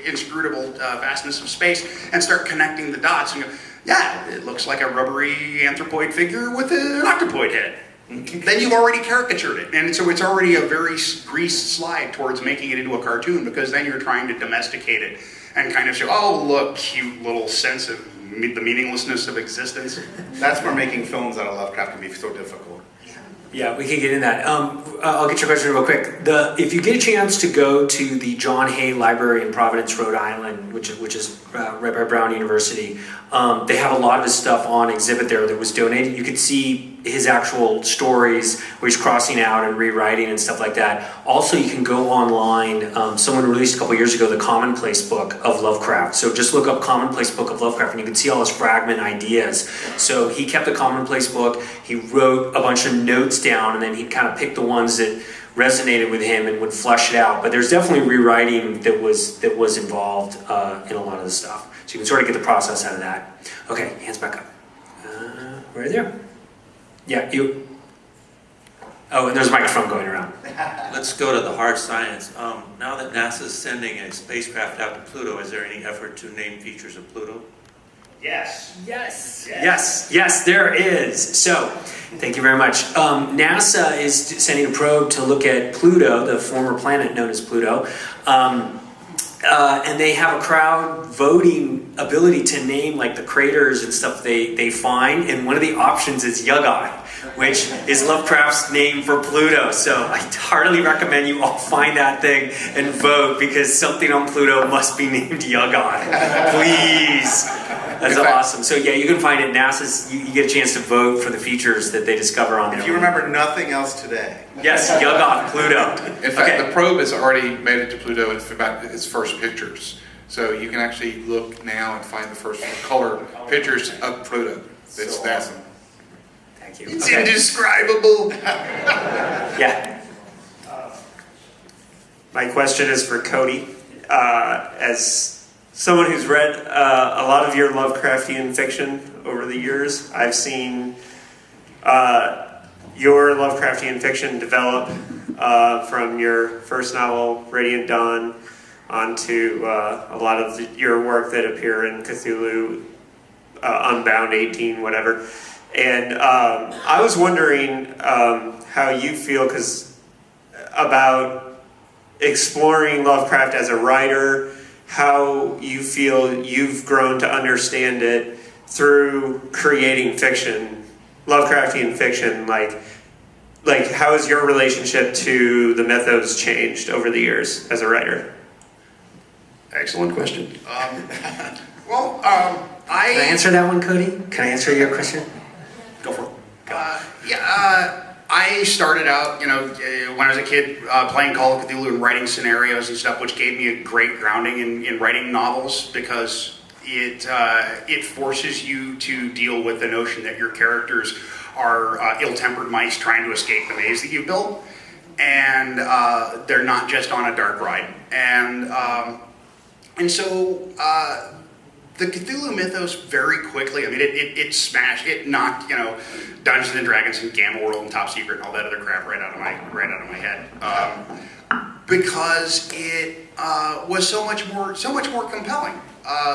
inscrutable vastness of space and start connecting the dots, and go, yeah, it looks like a rubbery anthropoid figure with an octopoid head. Then you've already caricatured it, and so it's already a very greased slide towards making it into a cartoon, because then you're trying to domesticate it and kind of show, oh, look, cute little sense of the meaninglessness of existence. That's where making films out of Lovecraft can be so difficult. Yeah, we can get in that. I'll get your question real quick. If you get a chance to go to the John Hay Library in Providence, Rhode Island, which is right by Brown University, they have a lot of his stuff on exhibit there that was donated. You could see his actual stories where he's crossing out and rewriting and stuff like that. Also, you can go online. Someone released a couple years ago the Commonplace Book of Lovecraft. So just look up Commonplace Book of Lovecraft and you can see all his fragment ideas. So he kept the Commonplace Book. He wrote a bunch of notes down, and then he'd kind of pick the ones that resonated with him and would flesh it out. But there's definitely rewriting that was involved in a lot of the stuff. So you can sort of get the process out of that. Okay, hands back up. Right there. Yeah, you. Oh, and there's a microphone going around. Let's go to the hard science. Now that NASA's sending a spacecraft out to Pluto, is there any effort to name features of Pluto? Yes. Yes, there is. So, thank you very much. NASA is sending a probe to look at Pluto, the former planet known as Pluto. And they have a crowd voting ability to name like the craters and stuff they find. And one of the options is Yuggoth, which is Lovecraft's name for Pluto. So I heartily recommend you all find that thing and vote, because something on Pluto must be named Yuggoth. Please. That's awesome. So yeah, you can find it. NASA's, you get a chance to vote for the features that they discover on there. If you remember nothing else today. Yes, Yuggoth, Pluto. In fact, the probe has already made it to Pluto in about its first pictures. So you can actually look now and find the first color pictures of Pluto. It's awesome. Thank you. It's indescribable. Yeah. My question is for Cody. As someone who's read a lot of your Lovecraftian fiction over the years, I've seen your Lovecraftian fiction develop from your first novel, Radiant Dawn, onto a lot of your work that appear in Cthulhu, Unbound 18, whatever. And I was wondering how you feel about exploring Lovecraft as a writer, how you feel you've grown to understand it through creating fiction, Lovecraftian fiction. Like how has your relationship to the mythos changed over the years as a writer? Excellent question. Can I answer that one, Cody? Can I answer your question? Go for it. I started out, when I was a kid, playing Call of Cthulhu and writing scenarios and stuff, which gave me a great grounding in writing novels, because it forces you to deal with the notion that your characters are ill-tempered mice trying to escape the maze that you've built, and they're not just on a dark ride. And so the Cthulhu mythos very quickly, I mean, it smashed, it knocked, Dungeons and Dragons and Gamma World and Top Secret and all that other crap right out of my head, because it was so much more compelling,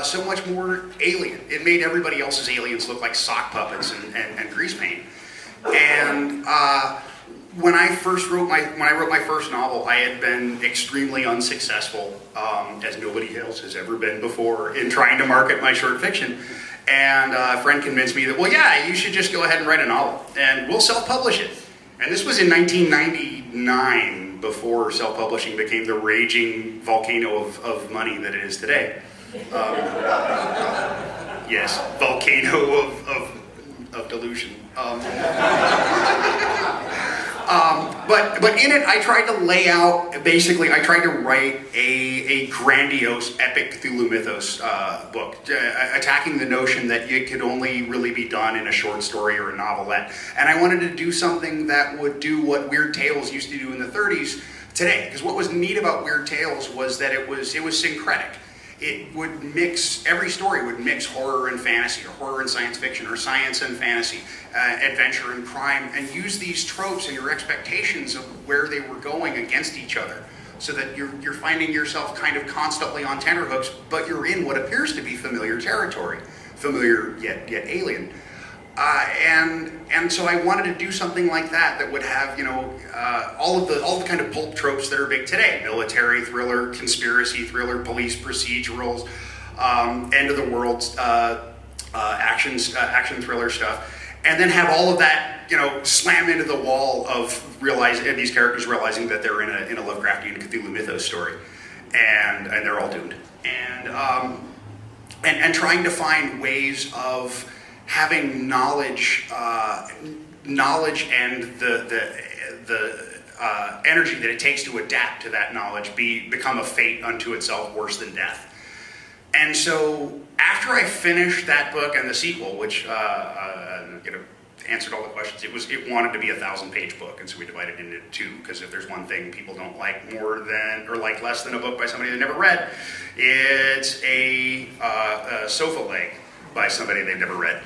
so much more alien. It made everybody else's aliens look like sock puppets and grease paint. And when I wrote my first novel, I had been extremely unsuccessful, as nobody else has ever been before, in trying to market my short fiction. And a friend convinced me that, well, yeah, you should just go ahead and write a novel, and we'll self-publish it. And this was in 1999, before self-publishing became the raging volcano of money that it is today. Yes, volcano of delusion. But in it, I tried to lay out, basically, I tried to write a grandiose, epic Cthulhu mythos book, attacking the notion that it could only really be done in a short story or a novelette. And I wanted to do something that would do what Weird Tales used to do in the 30s today. Because what was neat about Weird Tales was that it was syncretic. It would mix, every story would mix horror and fantasy, or horror and science fiction, or science and fantasy, adventure and crime, and use these tropes and your expectations of where they were going against each other, so that you're finding yourself kind of constantly on tenterhooks, but you're in what appears to be familiar territory, familiar yet alien. And so I wanted to do something like that would have, all the kind of pulp tropes that are big today: military thriller, conspiracy thriller, police procedurals, end of the world action thriller stuff, and then have all of that, slam into the wall of these characters realizing that they're in a Lovecraftian Cthulhu mythos story, and they're all doomed, and trying to find ways of having knowledge and the energy that it takes to adapt to that knowledge become a fate unto itself worse than death. And so after I finished that book and the sequel, which answered all the questions, it wanted to be a 1,000-page book, and so we divided it into two, because if there's one thing people don't like more than, or like less than, a book by somebody they never read, it's a sofa leg by somebody they've never read.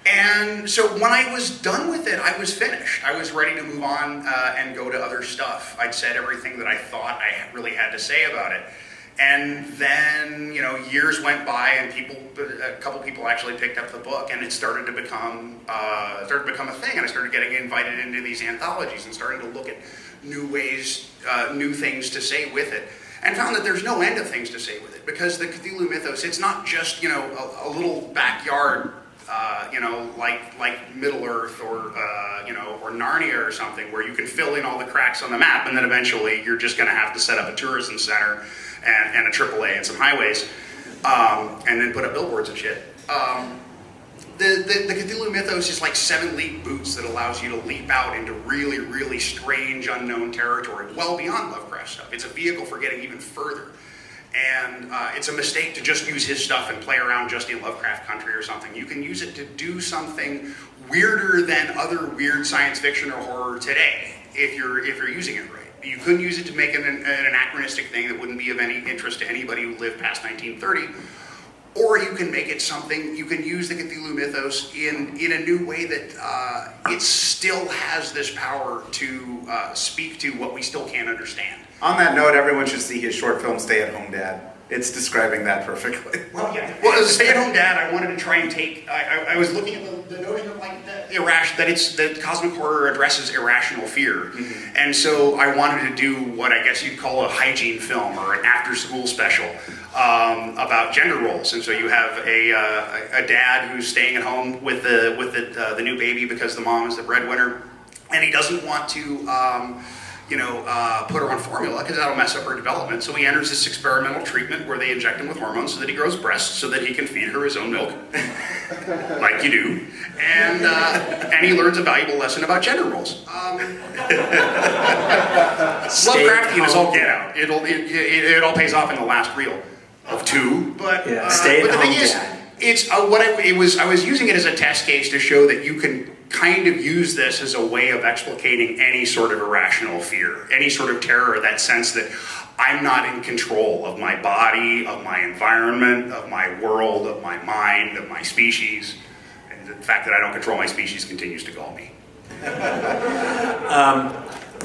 And so when I was done with it, I was finished. I was ready to move on and go to other stuff. I'd said everything that I thought I really had to say about it. And then, years went by, and a couple people actually picked up the book, and it started to become a thing. And I started getting invited into these anthologies and starting to look at new things to say with it, and found that there's no end of things to say with it, because the Cthulhu mythos, it's not just a little backyard, like Middle Earth or Narnia or something, where you can fill in all the cracks on the map, and then eventually you're just going to have to set up a tourism center and a AAA and some highways, and then put up billboards and shit. The Cthulhu mythos is like 7 leap boots that allows you to leap out into really, really strange, unknown territory, well beyond Lovecraft stuff. It's a vehicle for getting even further. And it's a mistake to just use his stuff and play around just in Lovecraft country or something. You can use it to do something weirder than other weird science fiction or horror today, if you're using it right. You could use it to make an anachronistic thing that wouldn't be of any interest to anybody who lived past 1930. Or you can make it something, you can use the Cthulhu mythos in a new way that it still has this power to speak to what we still can't understand. On that note, everyone should see his short film, Stay at Home Dad. It's describing that perfectly. Well, yeah. Well, as a stay-at-home dad, I wanted to try and take. I was looking at the notion of like that cosmic horror addresses irrational fear, and so I wanted to do what I guess you'd call a hygiene film or an after-school special about gender roles. And so you have a dad who's staying at home with the new baby because the mom is the breadwinner, and he doesn't want to. Put her on formula because that'll mess up her development. So he enters this experimental treatment where they inject him with hormones so that he grows breasts so that he can feed her his own milk, like you do. And he learns a valuable lesson about gender roles. Lovecraftian is all get out. It all pays off in the last reel of 2. But the thing is, it's I was using it as a test case to show that you can kind of use this as a way of explicating any sort of irrational fear, any sort of terror, that sense that I'm not in control of my body, of my environment, of my world, of my mind, of my species. And the fact that I don't control my species continues to gall me.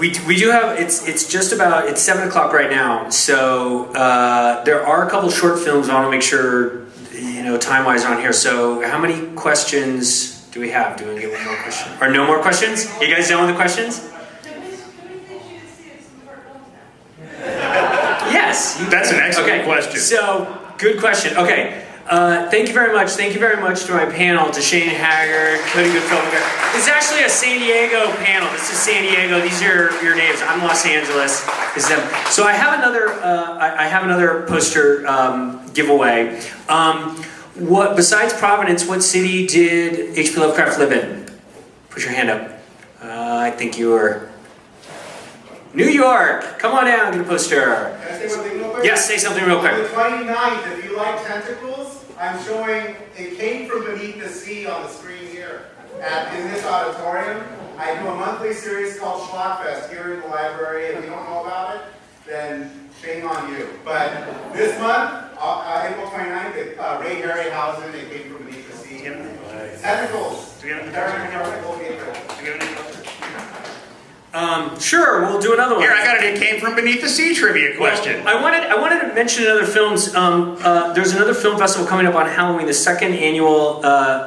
We do have, it's just about, it's 7 o'clock right now, so there are a couple short films I want to make sure, time-wise on here. So how many questions do we have? Do we get one more question? Or no more questions? You guys done with the questions? Yes. That's an excellent question. So, good question. Okay. Thank you very much. Thank you very much to my panel, to Shane Haggard, Cody Goodfellow. This is actually a San Diego panel. This is San Diego. These are your names. I'm Los Angeles. This is them. So I have another poster giveaway. What besides Providence, what city did H.P. Lovecraft live in? Put your hand up. I think you were New York. Come on down, get a poster. Can I say one thing real quick? Yes, say something real On the quick. 29th, if you like tentacles, I'm showing It Came From Beneath the Sea on the screen here in this auditorium. I do a monthly series called Schlockfest here in the library. If you don't know about it, then shame on you. But this month, April 29th, Ray Harryhausen, It Came From Beneath the Sea. Tentacles. Do we have any Sure, we'll do another one. Here, I got an It Came From Beneath the Sea trivia question. Well, I wanted to mention other films. There's another film festival coming up on Halloween, the second annual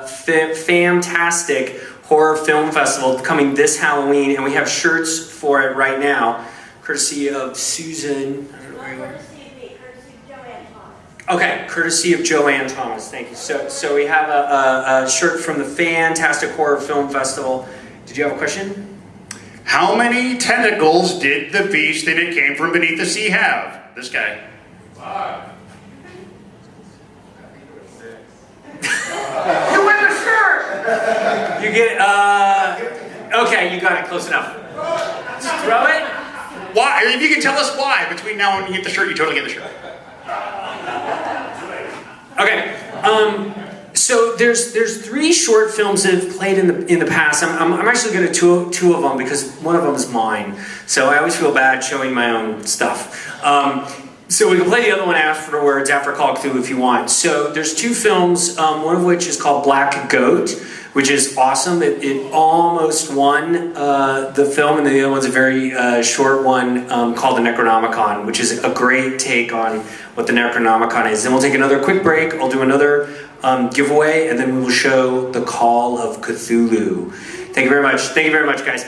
Fantastic Horror Film Festival coming this Halloween, and we have shirts for it right now, courtesy of Susan. Okay, courtesy of Joanne Thomas. Thank you. So we have a shirt from the Fantastic Horror Film Festival. Did you have a question? How many tentacles did the beast that It Came From Beneath the Sea have? This guy. 5. You win the shirt! You get okay, you got it, close enough. Just throw it. Why? If you can tell us why, between now and when you get the shirt, you totally get the shirt. Okay, so there's 3 short films that have played in the past. I'm actually going to two of them because one of them is mine. So I always feel bad showing my own stuff. So we can play the other one afterwards, after Call of Cthulhu if you want. So there's 2 films, one of which is called Black Goat, which is awesome. It almost won the film, and the other one's a very short one called the Necronomicon, which is a great take on what the Necronomicon is. Then we'll take another quick break. I'll do another giveaway, and then we will show The Call of Cthulhu. Thank you very much. Thank you very much, guys.